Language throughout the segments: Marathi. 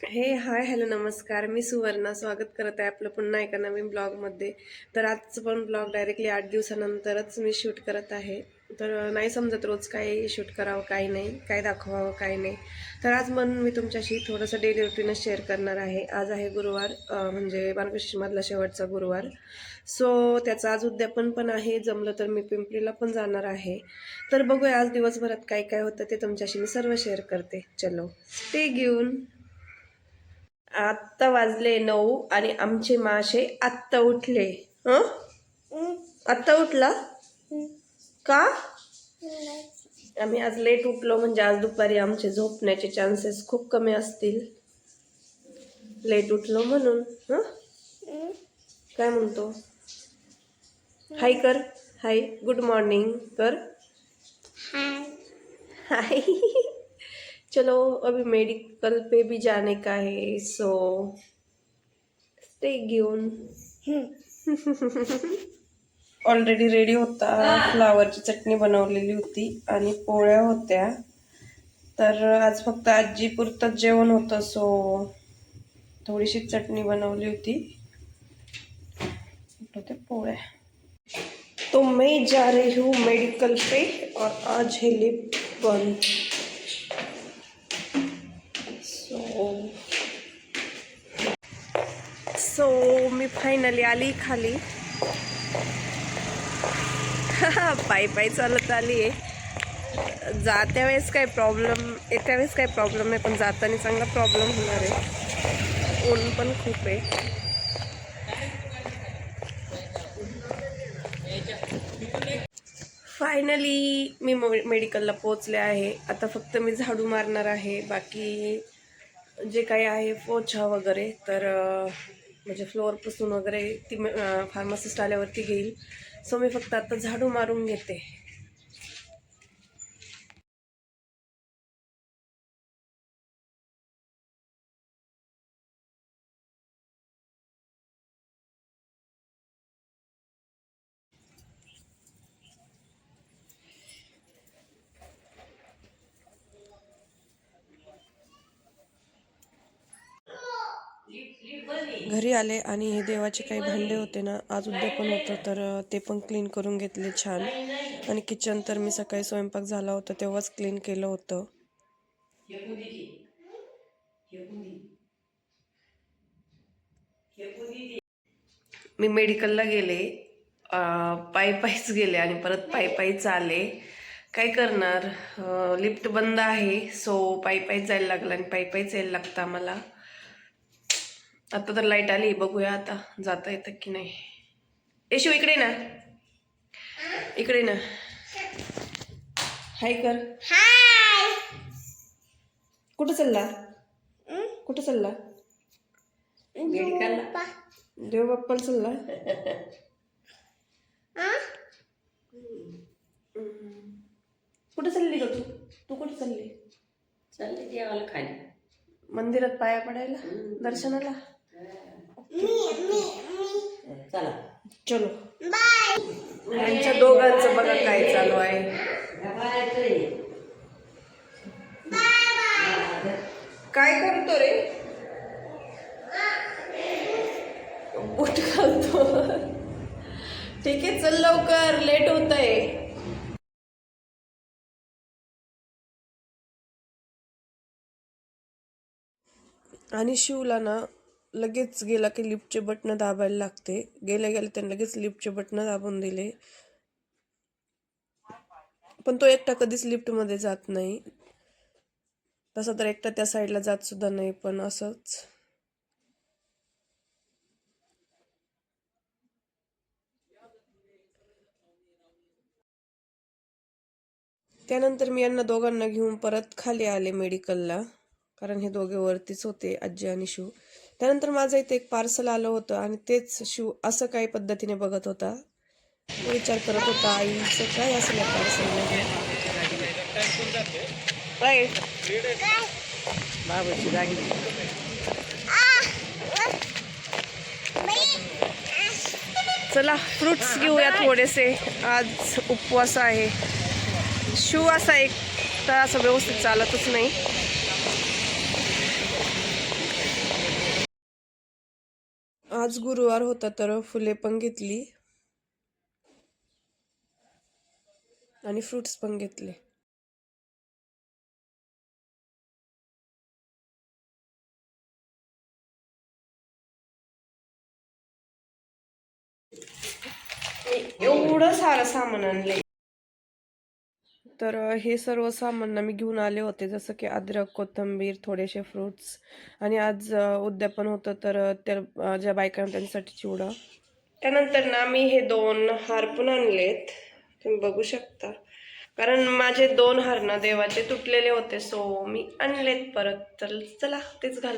हाय हॅलो नमस्कार. मी सुवर्णा स्वागत करत आहे आपलं पुन्हा एका नवीन ब्लॉगमध्ये. तर आजचं पण ब्लॉग डायरेक्टली 8 दिवसानंतरच मी शूट करत आहे. तर नाही समजत रोज काय शूट करावं काय नाही, काय दाखवावं काय नाही. तर आज म्हणून मी तुमच्याशी थोडंसं डेली रुटीनच शेअर करणार आहे. आज आहे गुरुवार, म्हणजे मार्गशीर्षमधला शेवटचा गुरुवार. सो त्याचं आज उद्यापन पण आहे. जमलं तर मी पिंपरीला पण जाणार आहे. तर बघूया आज दिवसभरात काय काय होतं ते तुमच्याशी मी सर्व शेअर करते. चलो स्टे घेऊन. आत्ता वाजले 9 आणि आमचे मासे आत्ता उठले. हं आत्ता उठला का? आम्ही आज लेट उठलो म्हणजे आज दुपारी आमचे झोपण्याचे चान्सेस खूप कमी असतील. लेट उठलो म्हणून. काय म्हणतो? हाय कर. हाय गुड मॉर्निंग कर. हाय. चलो अभी मेडिकल पे भी जाने का है, सो स्टे घेऊन. ऑलरेडी रेडी होता. फ्लावरची चटणी बनवलेली होती आणि पोळ्या होत्या. तर आज फक्त आजी पुरतंच जेवण होतं, सो थोडीशी चटणी बनवली होती. होते पोळ्या. तो मैं जा रही हूँ मेडिकल पे और आज है लिफ्ट बंद. सो मी फायनली आली खाली. पायी पायी चालत आली आहे. जात्या वेळेस काही प्रॉब्लेम, येत्या वेळेस काही प्रॉब्लेम नाही, पण जाताना चांगला प्रॉब्लेम होणार आहे. ऊन पण खूप आहे. फायनली मी मेडिकलला पोचले आहे. आता फक्त मी झाडू मारणार आहे. बाकी जे काही आहे पोछा वगैरे तर म्हणजे फ्लोअर पुसून वगैरे ती फार्मासिस्ट आल्यावरती घेईल. सो मी फक्त आता झाडू मारून घेते. घरी आले आणि हे देवाचे काही भांडे होते ना, आज उद्यापन होतं तर ते पण क्लीन करून घेतले छान. आणि किचन तर मी सकाळी स्वयंपाक झाला होता तेव्हाच क्लीन केलं होतं. मी मेडिकलला गेले, पायी पायीच गेले आणि परत पायी पायीच आले. काय करणार, लिफ्ट बंद आहे. सो पायी पायीच जायला लागलं आणि पायी पायीच यायला लागतं आम्हाला. आता तर लाईट आली, बघूया आता जाता येतं की नाही. येशू इकडे ना, इकडे ना. हाय कर. हाय. कुठं चालला? कुठं चालला? मेडिकलला. देव बाप्पाला चालला. कुठं चालली ग तू? तू कुठं चालली? चालले देवाला खाली, मंदिरात पाया पडायला, दर्शनाला. चला चलो बाय. यांच्या दोघांचं बघा काय चालू आहे. काय करतो रे? बूट घालतो. ठीक आहे चल लवकर, लेट होत आहे. आणि शिवला ना लगेच गेला की लिफ्टचे बटन दाबायला लागते. गेल्या गेल्या त्याने लगेच लिफ्टचे बटन दाबून दिले, पण तो एकटा कधीच लिफ्टमध्ये जात नाही. तसा तर एकटा त्या साईडला जात सुद्धा नाही, पण असंच. त्यानंतर मी यांना दोघांना घेऊन परत खाली आले मेडिकलला, कारण हे दोघे वरतीच होते, आजी आणि शिव. त्यानंतर माझं इथे एक पार्सल आलं होतं आणि तेच शिव असं काही पद्धतीने बघत होता. विचार करत होता आईचं काय असेल या पार्सलमध्ये. बाबाची गाडी. चला फ्रुट्स घेऊया थोडेसे, आज उपवास आहे. शिव असा एक तर असं व्यवस्थित चालतच नाही. आज गुरुवार होता तर फुले पण घेतली आणि फ्रुट्स पण घेतले. एवढं सारं सामान आणले. तर हे सर्व सामान ना मी घेऊन आले होते, जसं की अद्रक, कोथिंबीर, थोडेसे फ्रुट्स आणि आज उद्यापन होतं तर त्या ज्या बायकांना त्यांच्यासाठी चिवडा. त्यानंतर ना मी हे 2 हार पण आणलेत, तुम्ही बघू शकता. कारण माझे 2 हार ना देवाचे तुटलेले होते, सो मी आणलेत परत. तर चला तेच घाल.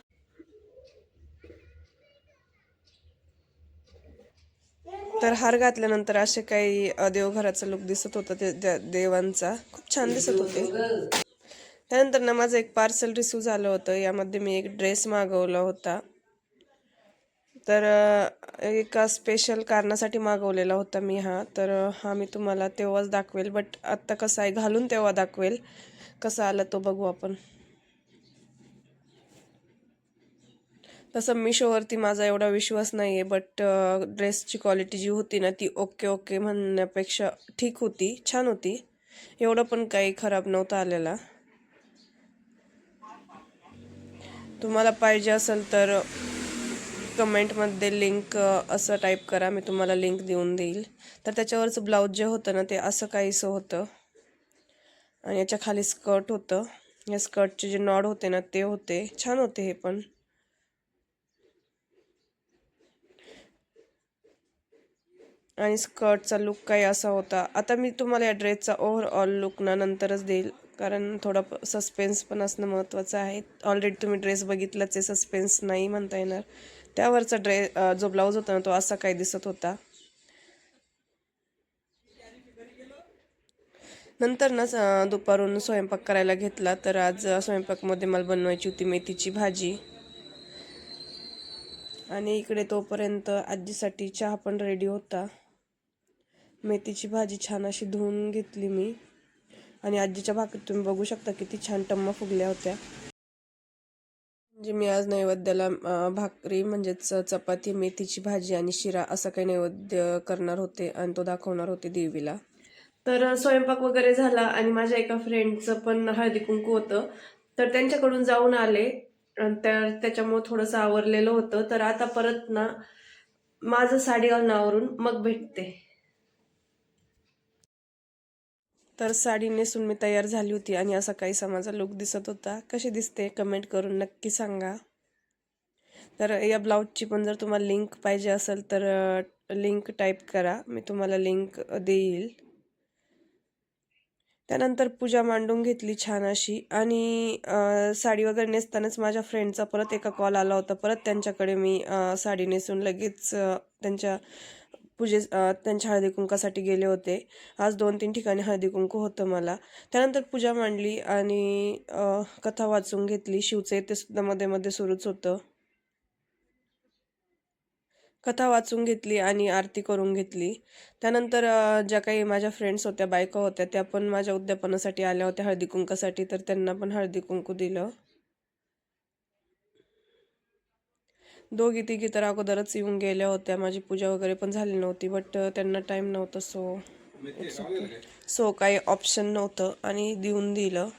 तर हार घातल्यानंतर असे काही देवघराचा लुक दिसत होता, ते देवांचा खूप छान दिसत होते. त्यानंतर ना माझं एक पार्सल रिसीव झालं होतं. यामध्ये मी एक ड्रेस मागवला होता. तर एका स्पेशल कारणासाठी मागवलेला होता मी हा. तर हा मी तुम्हाला तेव्हाच दाखवेल, बट आत्ता कसा आहे घालून तेव्हा दाखवेल. कसा आला तो बघू आपण. तसं मिशोवरती माझा एवढा विश्वास नाही आहे, बट ड्रेसची क्वालिटी जी होती ना ती ओके ओके म्हणण्यापेक्षा ठीक होती, छान होती. एवढं पण काही खराब नव्हता आलेला. तुम्हाला पाहिजे असेल तर कमेंटमध्ये लिंक असं टाईप करा, मी तुम्हाला लिंक देऊन देईल. तर त्याच्यावरचं ब्लाऊज जे होतं ना ते असं काहीसं होतं आणि याच्या खाली स्कर्ट होतं. या स्कर्टचे जे नॉड होते ना ते होते, छान होते हे पण. आणि स्कर्टचा लुक काही असा होता. आता मी तुम्हाला या ड्रेसचा ओव्हरऑल लुक ना नंतरच देईल, कारण थोडा सस्पेन्स पण असणं महत्त्वाचं आहे. ऑलरेडी तुम्ही ड्रेस बघितलाच आहे, सस्पेन्स नाही म्हणता येणार. त्यावरचा जो ब्लाऊज होता ना तो असा काही दिसत होता. नंतर ना दुपारून स्वयंपाक करायला घेतला. तर आज स्वयंपाकमध्ये मला बनवायची होती मेथीची भाजी आणि इकडे तोपर्यंत आजीसाठी चहा पण रेडी होता. मेथीची भाजी छान अशी धुवून घेतली मी आणि आजीच्या भाकरी तुम्ही बघू शकता किती छान टम्म फुगल्या होत्या. म्हणजे मी आज नैवेद्याला भाकरी म्हणजेच चपाती, मेथीची भाजी आणि शिरा असं काही नैवेद्य करणार होते आणि तो दाखवणार होते देवीला. तर स्वयंपाक वगैरे झाला आणि माझ्या एका फ्रेंडचं पण हळदी कुंकू होतं, तर त्यांच्याकडून जाऊन आले. आणि त्याच्यामुळे थोडंसं आवरलेलं होतं. तर आता परत ना माझं साडी घालून आवरून मग भेटते. तर साडी नेसून मी तयार झाली होती आणि असा काहीसा माझा लुक दिसत होता. कशी दिसते कमेंट करून नक्की सांगा. तर या ब्लाऊजची पण जर तुम्हाला लिंक पाहिजे असेल तर लिंक टाईप करा, मी तुम्हाला लिंक देईल. त्यानंतर पूजा मांडून घेतली छान अशी आणि साडी वगैरे नेसतानाच माझ्या फ्रेंडचा परत एका कॉल आला होता. परत त्यांच्याकडे मी साडी नेसून लगेच त्यांच्या हळदी कुंकासाठी गेले होते. आज 2-3 ठिकाणी हळदी कुंकू होतं मला. त्यानंतर पूजा मांडली आणि कथा वाचून घेतली. शिवचे ते सुद्धा मध्ये मध्ये सुरूच होतं. कथा वाचून घेतली आणि आरती करून घेतली. त्यानंतर ज्या काही माझ्या फ्रेंड्स होत्या, बायका होत्या, त्या पण माझ्या उद्यापनासाठी आल्या होत्या हळदी कुंकासाठी. तर त्यांना पण हळदी कुंकू दिलं. दोघी तिघी तर अगोदरच येऊन गेल्या होत्या. माझी पूजा वगैरे पण झाली नव्हती, बट त्यांना टाईम नव्हता, सो काही ऑप्शन नव्हतं आणि देऊन दिलं.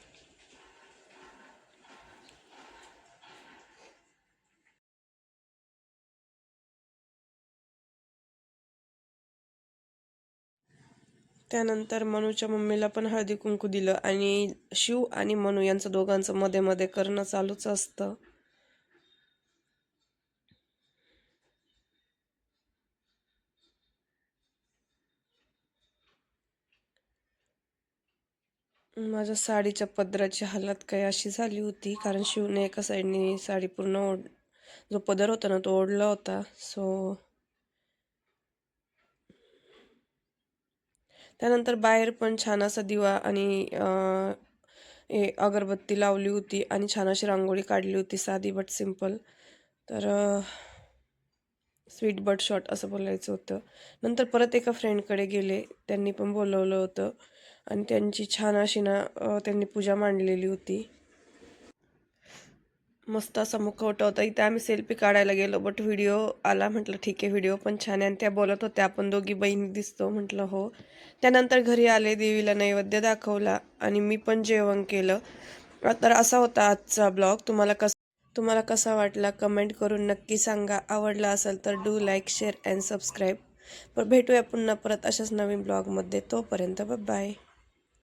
त्यानंतर मनूच्या मम्मीला पण हळदी कुंकू दिलं आणि शिव आणि मनू यांचं दोघांचं मध्ये मध्ये करणं चालूच असतं. माझ्या साडीच्या पदराची हालत काही अशी झाली होती, कारण शिवने एका साईडने साडी पूर्ण जो पदर होता ना तो ओढला होता. सो त्यानंतर बाहेर पण छान असा दिवा आणि अगरबत्ती लावली होती आणि छान अशी रांगोळी काढली होती, साधी बट सिंपल. तर स्वीट बट शॉर्ट असं बोलायचं होतं. नंतर परत एका फ्रेंडकडे गेले, त्यांनी पण बोलवलं होतं आणि त्यांची छान अशी ना त्यांनी पूजा मांडलेली होती. मस्त असा मुखवटा होता. इथे आम्ही सेल्फी काढायला गेलो बट व्हिडिओ आला. म्हटलं ठीक आहे, व्हिडिओ पण छान आहे. आणि त्या बोलत होत्या आपण दोघी बहिणी दिसतो. म्हटलं हो. त्यानंतर घरी आले, देवीला नैवेद्य दाखवला आणि मी पण जेवण केलं. तर असा होता आजचा ब्लॉग. तुम्हाला कसा वाटला कमेंट करून नक्की सांगा. आवडला असेल तर do like, share and subscribe. पण भेटूया पुन्हा परत अशाच नवीन ब्लॉगमध्ये. तोपर्यंत बाय.